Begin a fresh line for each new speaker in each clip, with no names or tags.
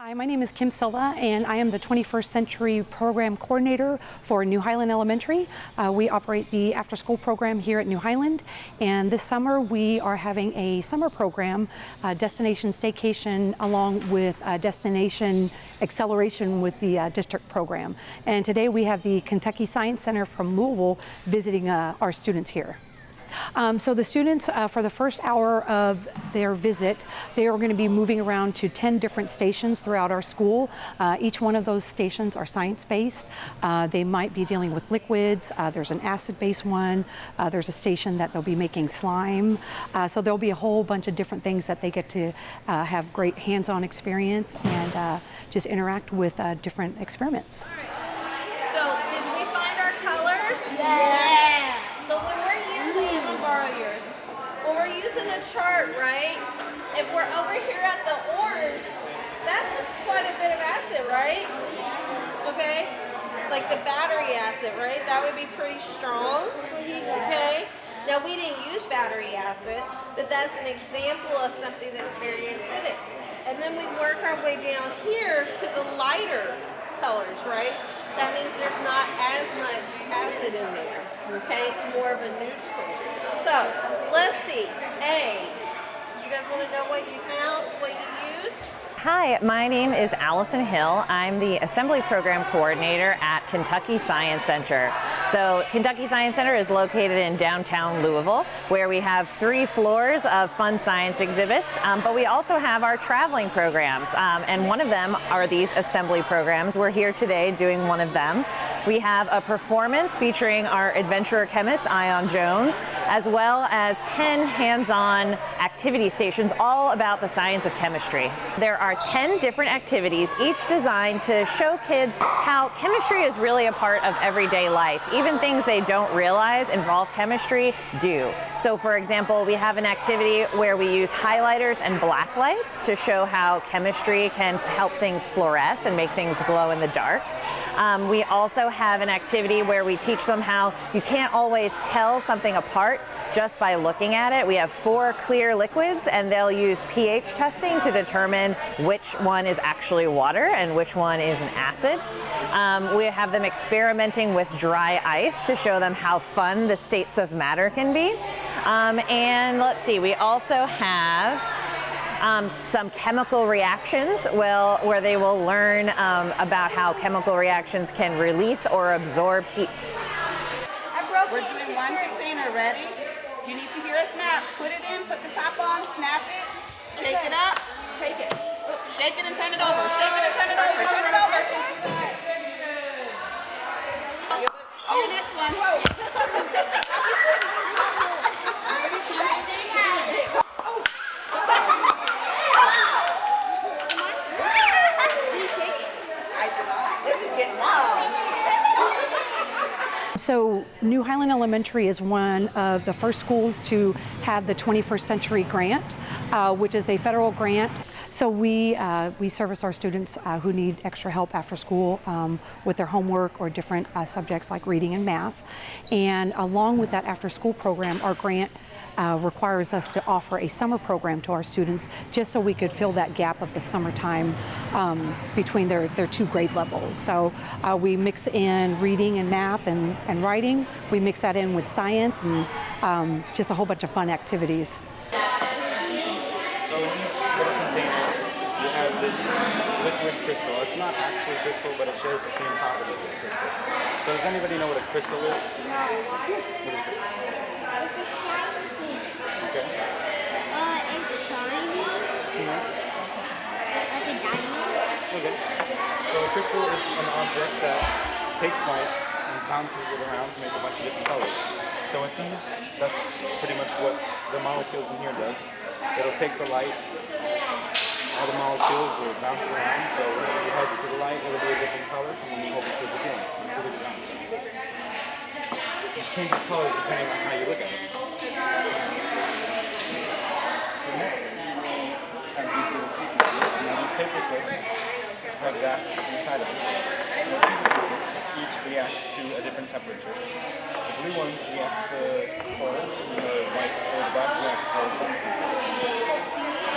Hi, my name is Kim Silva, and I am the 21st Century Program Coordinator for New Highland Elementary. We operate the after-school program here at New Highland, and this summer we are having a summer program, Destination Staycation, along with Destination Acceleration with the district program. And today we have the Kentucky Science Center from Louisville visiting our students here. So the students, for the first hour of their visit, they are going to be moving around to 10 different stations throughout our school. Each one of those stations are science-based. They might be dealing with liquids. There's an acid-based one. There's a station that they'll be making slime. So there'll be a whole bunch of different things that they get to have great hands-on experience and just interact with different experiments.
All right. So did we find our colors?
Yeah.
So when we're using, I'm gonna borrow yours. When we're using the chart, right? If we're over here at the orange, that's quite a bit of acid, right? Okay? Like the battery acid, right? That would be pretty strong. Okay? Now we didn't use battery acid, but that's an example of something that's very acidic. And then we work our way down here to the lighter colors, right? That means there's not as much acid in there. Okay, it's more of a neutral. So let's see. A. You guys want to know what you found, what you used?
Hi, my name is Allison Hill. I'm the Assembly Program Coordinator at Kentucky Science Center. So Kentucky Science Center is located in downtown Louisville, where we have 3 floors of fun science exhibits, but we also have our traveling programs, and one of them are these assembly programs. We're here today doing one of them. We have a performance featuring our adventurer chemist, Ion Jones, as well as 10 hands-on activity stations all about the science of chemistry. There are 10 different activities, each designed to show kids how chemistry is really a part of everyday life. Even things they don't realize involve chemistry do. So for example, we have an activity where we use highlighters and black lights to show how chemistry can help things fluoresce and make things glow in the dark. We also have an activity where we teach them how you can't always tell something apart just by looking at it. We have 4 clear liquids, and they'll use pH testing to determine which one is actually water and which one is an acid. We have them experimenting with dry ice to show them how fun the states of matter can be. And let's see, we also have some chemical reactions where they will learn about how chemical reactions can release or absorb heat.
We're doing one container. Ready? You need to hear a snap. Put it in, put the top on, snap it.
Shake it up.
Shake it.
Shake it and turn it over. Shake it and turn it over.
Turn it over. Oh, next one. I do not. This is getting wild.
So New Highland Elementary is one of the first schools to have the 21st Century Grant, which is a federal grant. So we service our students who need extra help after school with their homework or different subjects like reading and math. And along with that after school program, our grant requires us to offer a summer program to our students just so we could fill that gap of the summertime between their 2 grade levels. So we mix in reading and math and writing. We mix that in with science and just a whole bunch of fun activities.
So in each little container, you have this liquid crystal. It's not actually crystal, but it shares the same properties as crystal. So does anybody know what a crystal is?
No.
What is crystal?
It's a shiny thing.
Okay.
It's shiny. Like a diamond.
Okay. So a crystal is an object that takes light and bounces it around to make a bunch of different colors. So with these, that's pretty much what the molecules in here does. It'll take the light, all the molecules will bounce it around, so whenever you hold it to the light, it'll be a different color, and when you hold it to the ceiling, it's a different color. It just changes colors depending on how you look at it. So next, have these little paper slips. Now these paper slips have that inside of them. And the paper slips each reacts to a different temperature. The blue ones react to cold, and the white or the black reacts to cold.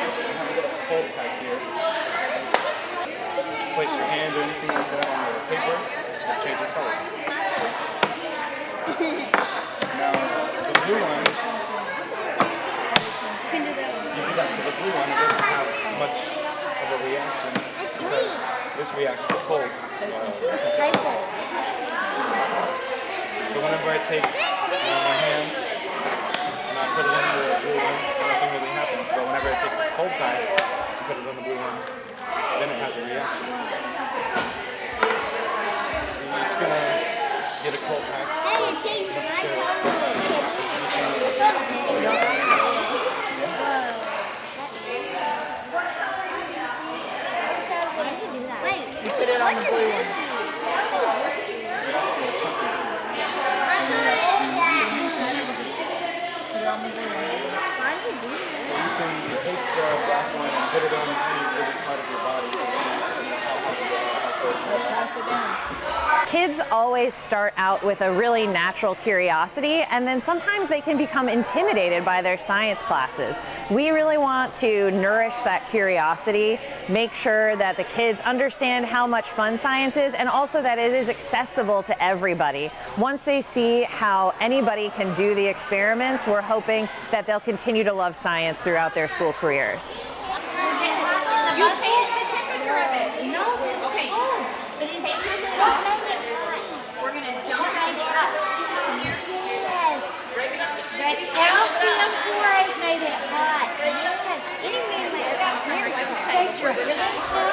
We have a little cold type here. place your hand or anything like that on the paper, it changes colors. Now, the blue one,
Can do that.
you do that to the blue one, it doesn't have much of a reaction because this reacts to cold. So whenever I take my hand and I put it in the blue one, nothing really happens. But whenever I take this cold pack and put it on the blue one, then it has a reaction. So you're just gonna get a cold pack.
Hey, it changed my color. Wait,
You put it on the blue one.
You can take the black one and put it on any part of your body to see how cold you are.
Pass it down.
Kids always start out with a really natural curiosity, and then sometimes they can become intimidated by their science classes. We really want to nourish that curiosity, make sure that the kids understand how much fun science is, and also that it is accessible to everybody. Once they see how anybody can do the experiments, we're hoping that they'll continue to love science throughout their school careers.
You changed the temperature of it. No. Okay. But is it we're gonna dump that up.
yes. That calcium chloride made it hot. Yes. It made my temperature really hot.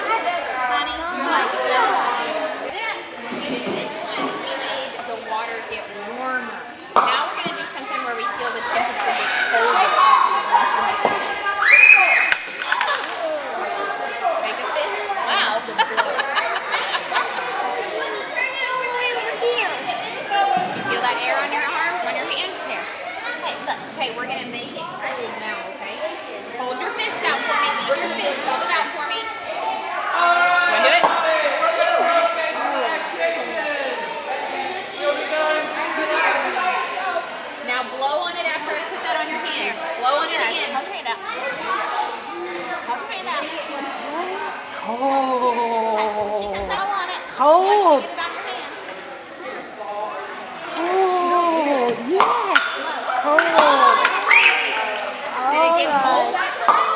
Honey,
Oh my God.
this one, we made the water get warmer. Now we're gonna do something where we feel the temperature get colder. Make a fist. Wow. Feel that air on your arm, on your hand? Here. Okay, look. Okay, we're gonna make it cold now, okay? Hold your fist out for me. Leave your fist. Hold it out for me. Wanna do it? Now blow on it after I put that on your hand. Blow on it again.
Hold me up. Hold me up.
Cold.
Blow on it.
Cold.
Get it on your hand.
Cold. Yes. Cold.
Did it get cold that time?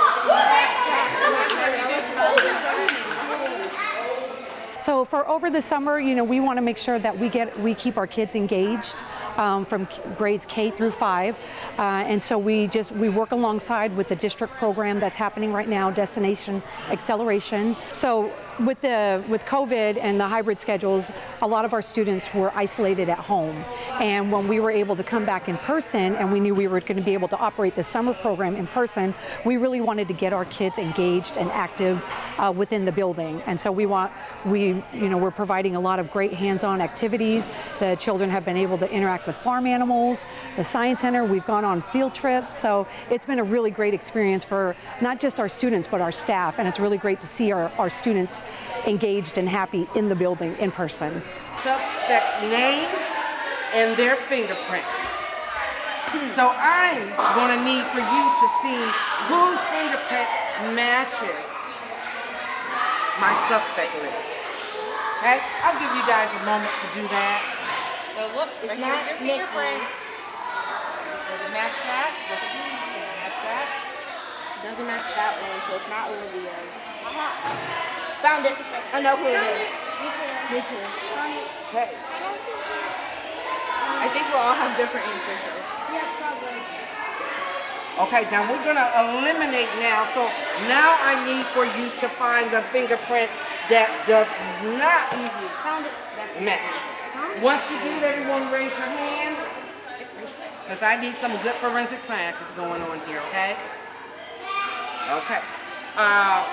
So for over the summer, we want to make sure that we keep our kids engaged from grades K through 5, and so we work alongside with the district program that's happening right now, Destination Acceleration. So with COVID and the hybrid schedules, a lot of our students were isolated at home, and when we were able to come back in person and we knew we were going to be able to operate the summer program in person, we really wanted to get our kids engaged and active within the building. And so we're providing a lot of great hands-on activities. The children have been able to interact with farm animals. The Science Center, we've gone on field trips. So it's been a really great experience for not just our students, but our staff. And it's really great to see our students engaged and happy in the building in person.
Suspects' names and their fingerprints. So I'm going to need for you to see whose fingerprint matches my suspect list. Okay? I'll give you guys a moment to do that.
So look, here's your fingerprints. Does it match that? Look at these. Does it match that?
Doesn't match that one, so it's not Olivia's. Found it. I know who it is. Me too.
Okay.
I think we'll all have different answers though. Yeah, probably.
Okay, now we're going to eliminate now. So now I need for you to find the fingerprint that does not
Found it.
match. Once you do, everyone raise your hand. Because I need some good forensic scientists going on here, okay? Okay.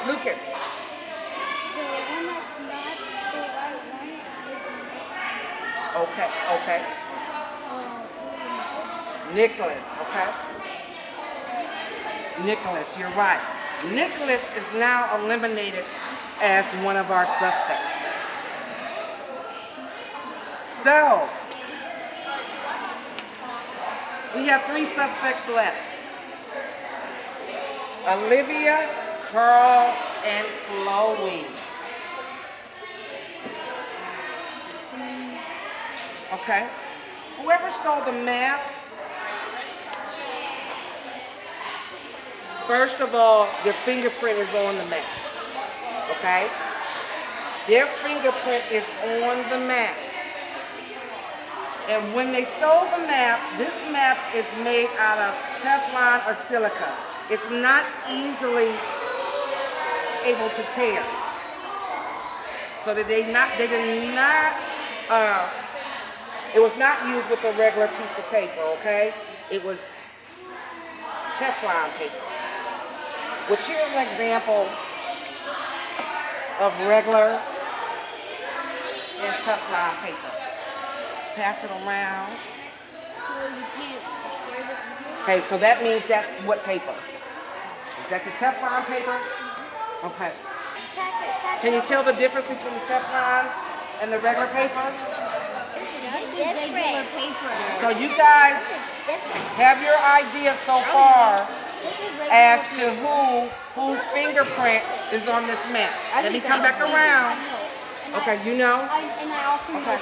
Lucas.
The one that's not the right one is the
Okay, okay. Nicholas, okay? Nicholas, you're right. Nicholas is now eliminated as one of our suspects. So, we have 3 suspects left. Olivia, Carl, and Chloe. Okay. Whoever stole the map, first of all, their fingerprint is on the map. Okay? Their fingerprint is on the map. And when they stole the map, this map is made out of Teflon or silica. It's not easily able to tear. So that they did not, it was not used with a regular piece of paper, okay? It was Teflon paper. Which here's an example of regular and Teflon paper. Pass it around. Okay, so that means that's what paper? Is that the Teflon paper? Okay. Can you tell the difference between Teflon and the regular paper? So you guys have your idea so far as to whose fingerprint is on this map. Let me come back around. Okay, you know?
And I also know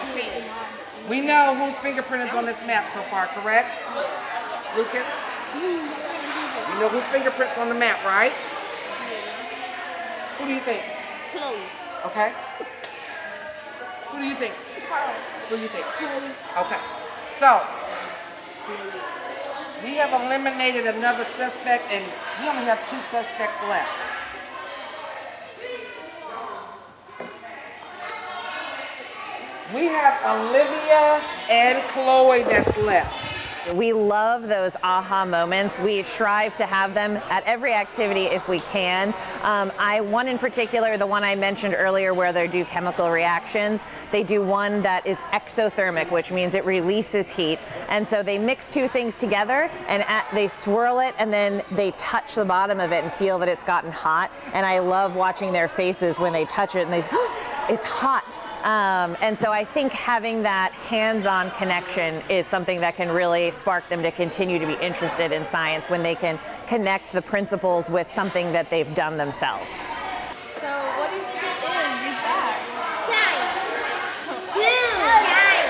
we know whose fingerprint is on this map so far, correct? Lucas? You know whose fingerprint's on the map, right? Who do you think?
Chloe.
Okay. Who do you think? Who do you think? Okay. So, we have eliminated another suspect and we only have 2 suspects left. We have Olivia and Chloe that's left.
We love those aha moments. We strive to have them at every activity if we can. One in particular, the one I mentioned earlier where they do chemical reactions, they do one that is exothermic, which means it releases heat. And so they mix 2 things together and they swirl it and then they touch the bottom of it and feel that it's gotten hot. And I love watching their faces when they touch it and they say, oh, it's hot. And so I think having that hands-on connection is something that can really spark them to continue to be interested in science when they can connect the principles with something that they've done themselves.
So what do you think it is, these bags?
Shine. Blue. Shine.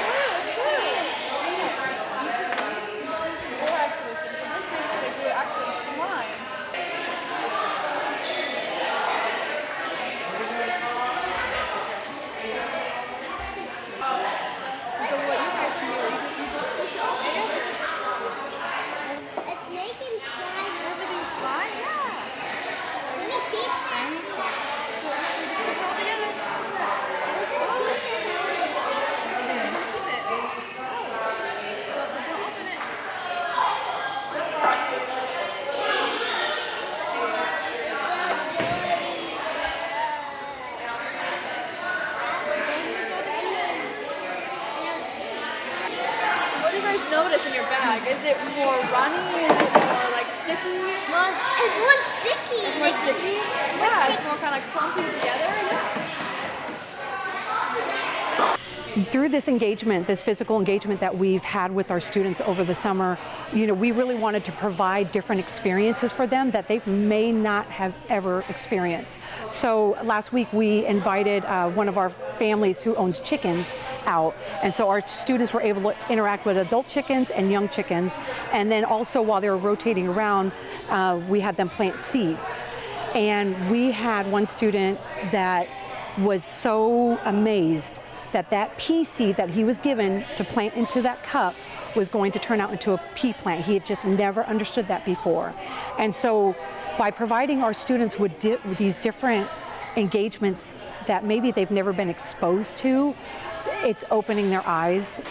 Borax solution. So this makes it do actually slime. So what you guys can do, you just squish it all together.
It's making slime.
Everything's slime? Yeah.
Let me keep them.
So we just squish it all together. Keep it. But don't open it. So what do you guys notice in your bag? Is it more runny? Is it more like sticky?
Well, it's more sticky.
It's more sticky? Yeah, it's more kind of clumpy together. Yeah.
Through this engagement, this physical engagement that we've had with our students over the summer, we really wanted to provide different experiences for them that they may not have ever experienced. So last week we invited one of our families who owns chickens out, and so our students were able to interact with adult chickens and young chickens, and then also while they were rotating around, we had them plant seeds. And we had one student that was so amazed that pea seed that he was given to plant into that cup was going to turn out into a pea plant. He had just never understood that before. And so by providing our students with these different engagements that maybe they've never been exposed to, it's opening their eyes.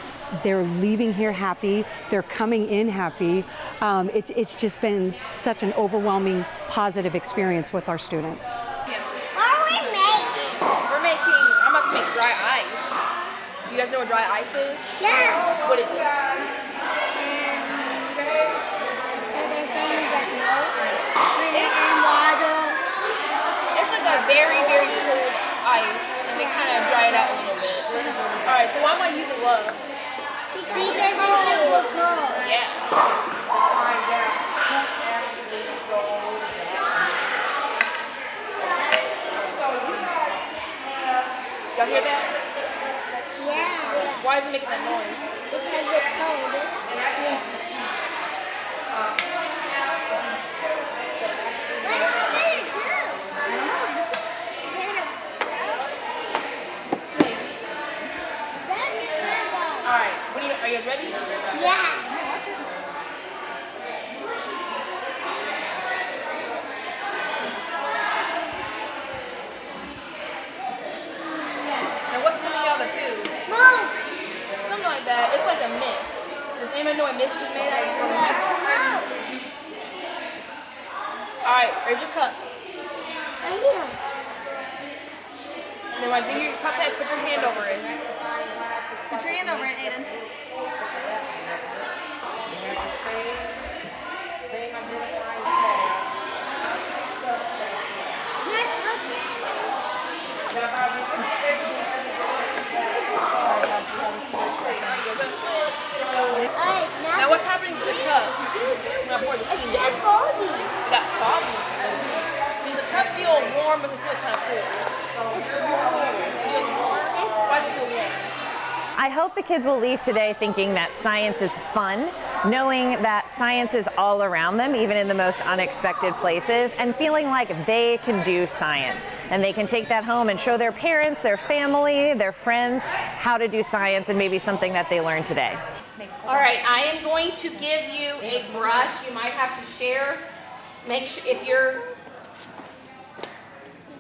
They're leaving here happy. They're coming in happy. It's just been such an overwhelming positive experience with our students.
What are we making?
I'm about to make dry ice. You guys know what dry ice is?
Yeah.
What is it?
Everything but milk. And water.
It's like a very, very cold ice, and they kind of dry it out a little bit. Alright, so why am I using gloves?
Because it's super cold.
Yeah.
Find out who actually stole that. So you guys
Y'all hear that?
Yeah.
Why is it making that noise?
Because it's cold.
And that means
What is it gonna do? Gonna explode?
maybe.
That never goes.
All right. Are you guys ready?
Yeah.
Now what's coming out of the tube?
Smoke.
Something like that. It's like a mist. Does anybody know what mist is made out of?
Smoke.
All right. Raise your cups.
Right here.
And then when I do your cup head, put your hand over it. Put your hand over it, Aiden.
Can I touch it?
You're gonna switch.
Alright,
Now what's happening to the cup? I'm gonna pour the steam
It's
in.
getting foggy.
We got foggy. Does the cup feel warm or does it feel kind of cool?
It's cold.
It feels warm? Why does it feel warm?
I hope the kids will leave today thinking that science is fun, knowing that science is all around them, even in the most unexpected places, and feeling like they can do science. And they can take that home and show their parents, their family, their friends how to do science, and maybe something that they learned today.
All right, I am going to give you a brush. You might have to share. Make sure if you're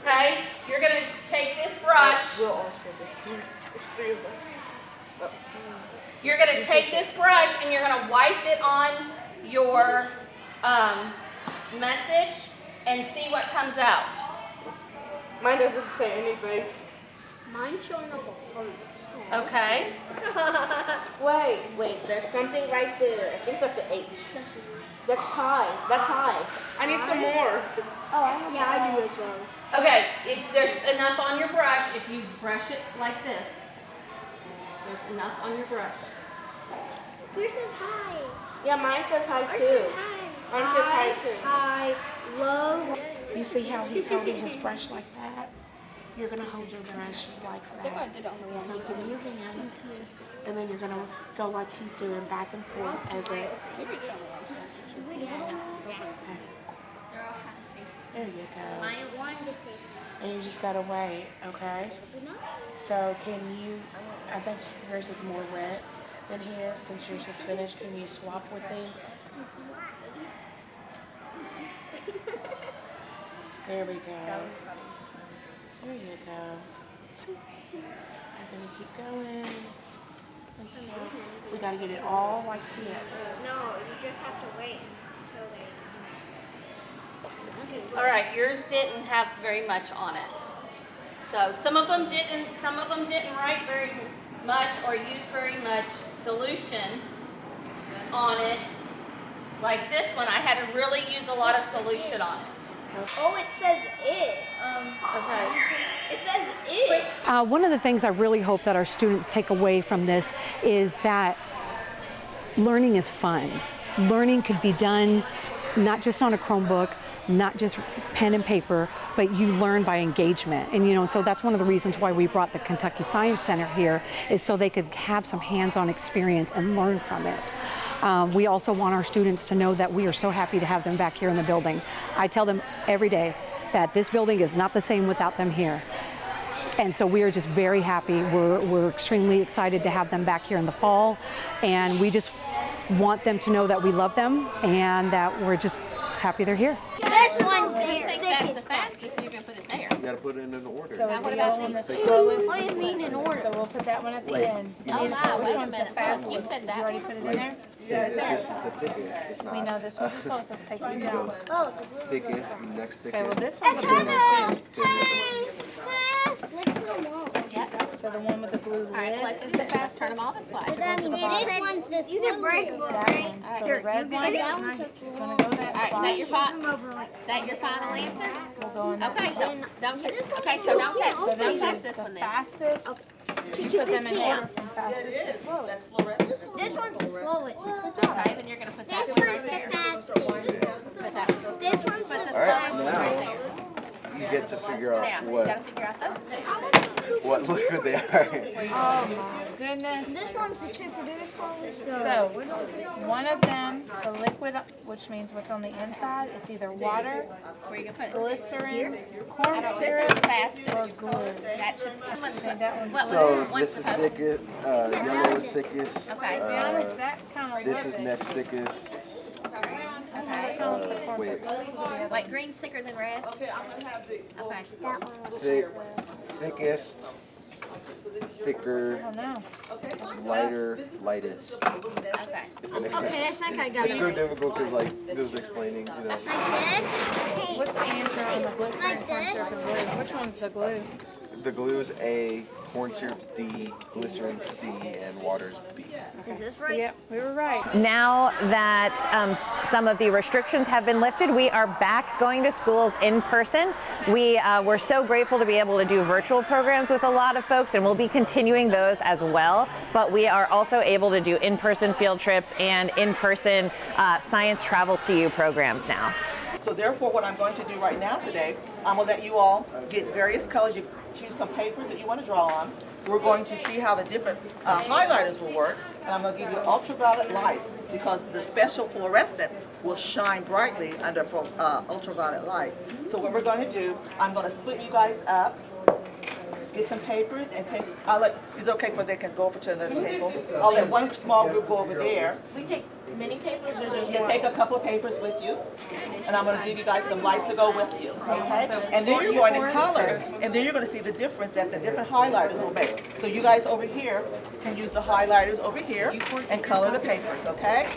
okay, you're gonna take this brush.
We'll all share this. There's three of us.
You're gonna take this brush and you're gonna wipe it on your message and see what comes out.
Mine doesn't say anything.
Mine's showing up a heart.
Okay.
Wait, there's something right there. I think that's an H. That's high. That's high. I need some more.
Oh, yeah, I do as well.
Okay. If there's enough on your brush, if you brush it like this, there's enough on your brush.
Yours says hi.
Yeah, mine says hi
Yours
too.
says hi.
Mine says hi too.
Hi, low.
You see how he's holding his brush like that? You're gonna hold your brush like that. So give me your hand, and then you're gonna go like he's doing, back and forth as a. Okay. There you go.
I wanted to say
And you just gotta wait, okay? So can you? I think yours is more wet than his. Since yours is finished, can you swap with him? There we go. There you go. I'm gonna keep going. Let's go. We gotta get it all like this.
no, you just have to wait until they.
All right, yours didn't have very much on it. So some of them didn't write very much or use very much solution on it. Like this one, I had to really use a lot of solution on it.
Oh, it says it.
Okay.
It says it.
One of the things I really hope that our students take away from this is that learning is fun. Learning could be done not just on a Chromebook, not just pen and paper, but you learn by engagement. And so that's one of the reasons why we brought the Kentucky Science Center here, is so they could have some hands-on experience and learn from it. We also want our students to know that we are so happy to have them back here in the building. I tell them every day that this building is not the same without them here. And so we are just very happy. We're extremely excited to have them back here in the fall. And we just want them to know that we love them and that we're just happy they're here.
This one's the
That's the
thickest.
fastest, so you're gonna put it there.
You gotta put it in an order.
So
What about
on the
these?
slowest?
What do you mean in order?
So we'll put that one at the end.
Oh, wow,
Which
wait a
one's the
minute.
fastest?
You said
Did
that
you already
one
put it in there?
This is the thickest. It's not.
We know this one's the slowest. Let's take these out.
Oh,
thickest, next thickest.
Okay, well this one's the
Turn
blue.
it. Let's put them all.
So the one with the blue lid.
Let's do this. Let's turn them all this way.
But that means this one's the these are breakable,
That one. So the red one
That one took
is gonna go that
All right, is
spot.
that your that your final answer?
We'll go in that
Okay,
spot.
so don't touch.
So
Don't
this
touch
is
this
the
one then.
fastest. You put them in order from fastest to slowest.
This one's the slowest.
Okay, then you're gonna put that
This
one
one's
right there.
the fastest.
Put that one.
This one's the
All right,
slowest.
now you get to figure out
Now, you
what
gotta figure out those two.
look what they are.
Oh my
goodness.
This one's the super duper solid.
So, one of them, the liquid, which means what's on the inside, it's either water,
Where you gonna put it?
glycerin, corn
This is
syrup,
the fastest.
or glue.
That should.
That one's
What
So
one's
this is
supposed-
thickest, yellow is thickest.
Okay.
To be honest, that kind of
This is next thickest.
Okay.
Wait,
Like green's thicker than red? Okay.
thickest, thicker,
Oh no.
lighter, lightest.
Okay.
If it makes
Okay, I
sense.
think I got
It's
it.
so difficult because like just explaining, you know.
Like this?
What's the answer on the glycerin,
Like
corn
this?
syrup, and glue? Which one's the glue?
The glue's A, corn syrup's D, glycerin's C, and water's B.
Is this
So,
right?
yep, we were right.
Now that some of the restrictions have been lifted, we are back going to schools in person. We're so grateful to be able to do virtual programs with a lot of folks, and we'll be continuing those as well. But we are also able to do in-person field trips and in-person science travels to you programs now.
So therefore, what I'm going to do right now today, I'm going to let you all get various colors. You choose some papers that you want to draw on. We're going to see how the different highlighters will work. And I'm going to give you ultraviolet lights because the special fluorescent will shine brightly under ultraviolet light. So what we're going to do, I'm going to split you guys up. Get some papers and take, is it okay for they can go over to another table? I'll let one small group go over there.
We take many papers or just
You take a couple of papers with you, and I'm going to give you guys some lights to go with you, okay? And then you're going to color, and then you're going to see the difference that the different highlighters will make. So you guys over here can use the highlighters over here and color the papers, okay?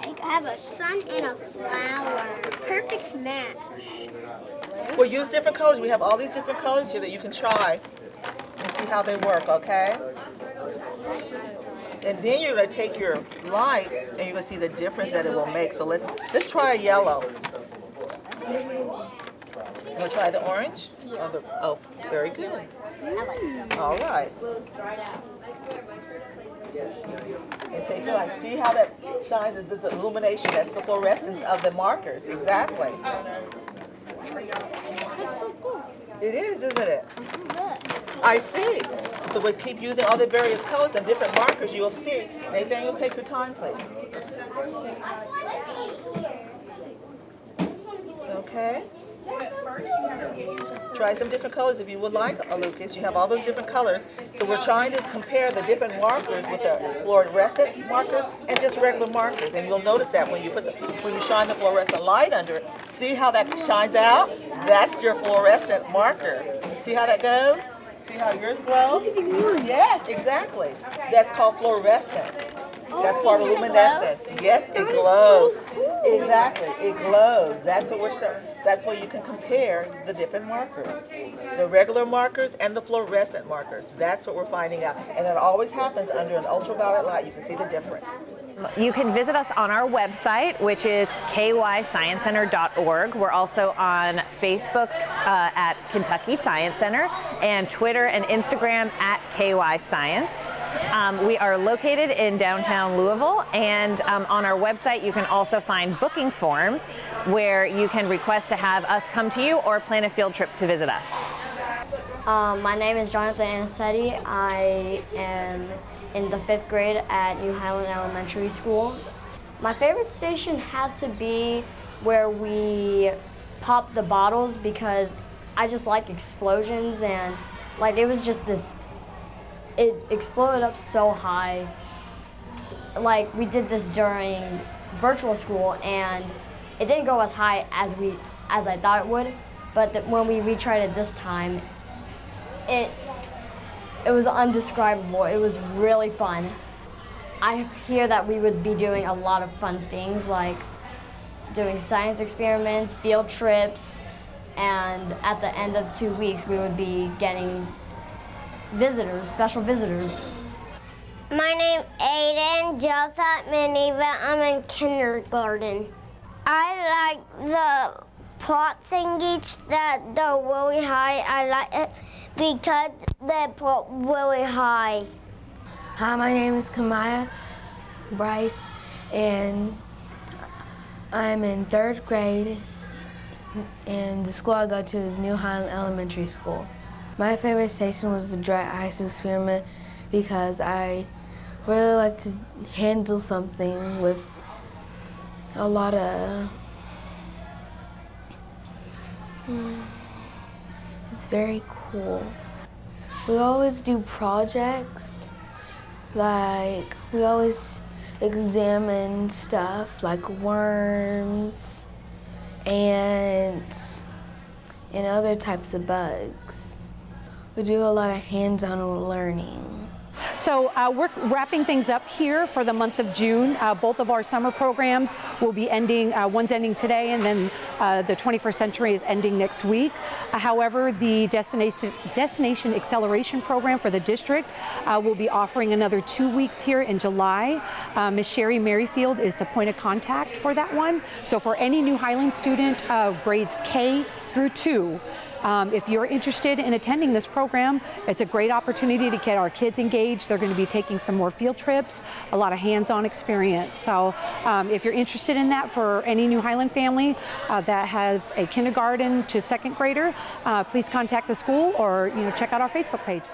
I have a sun and a flower. Perfect match.
We'll use different colors. We have all these different colors here that you can try and see how they work, okay? And then you're going to take your light and you're going to see the difference that it will make. So let's try a yellow. You want to try the orange? Oh, very good. All right. And take your light. See how that shines? It's the illumination. That's the fluorescence of the markers. Exactly.
That's so cool.
It is, isn't it? I see. So we keep using all the various colors and different markers. You'll see. Nathaniel, take your time, please. Okay. Try some different colors if you would like, Lucas. You have all those different colors. So we're trying to compare the different markers with the fluorescent markers and just regular markers. And you'll notice that when you shine the fluorescent light under it, see how that shines out? That's your fluorescent marker. See how that goes? See how yours glows? Yes, exactly. That's called fluorescent. That's part of luminescence. Yes, it glows. Exactly, it glows. That's what we're showing. That's where you can compare the different markers. The regular markers and the fluorescent markers. That's what we're finding out. And it always happens under an ultraviolet light. You can see the difference.
You can visit us on our website, which is kysciencecenter.org. We're also on Facebook at Kentucky Science Center and Twitter and Instagram at KY Science. We are located in downtown Louisville, and on our website you can also find booking forms where you can request to have us come to you or plan a field trip to visit us.
My name is Jonathan Anicetti. I am in the 5th grade at New Highland Elementary School. My favorite station had to be where we popped the bottles because I just like explosions, and like it was just this, it exploded up so high. Like we did this during virtual school and it didn't go as high as I thought it would, but when we retried it this time, it was undescribable. It was really fun. I hear that we would be doing a lot of fun things like doing science experiments, field trips, and at the end of 2 weeks we would be getting visitors, special visitors.
My name Aiden Joseph Miniva. I'm in kindergarten. I like the plot thingies that they're really high. I like it because they put really high.
Hi, my name is Kamaya Bryce, and I'm in 3rd grade, and the school I go to is New Highland Elementary School. My favorite station was the dry ice experiment because I really like to handle something with a lot of, it's very cool. We always do projects, like we always examine stuff like worms, ants, and other types of bugs. We do a lot of hands-on learning.
So we're wrapping things up here for the month of June. Both of our summer programs will be ending, one's ending today, and then the 21st Century is ending next week. However, the Destination Acceleration Program for the district will be offering another 2 weeks here in July. Ms. Sherry Merrifield is the point of contact for that one. So for any New Highland student, grades K through 2, if you're interested in attending this program, it's a great opportunity to get our kids engaged. They're going to be taking some more field trips, a lot of hands-on experience. So if you're interested in that for any New Highland family that has a kindergarten to second grader, please contact the school or check out our Facebook page.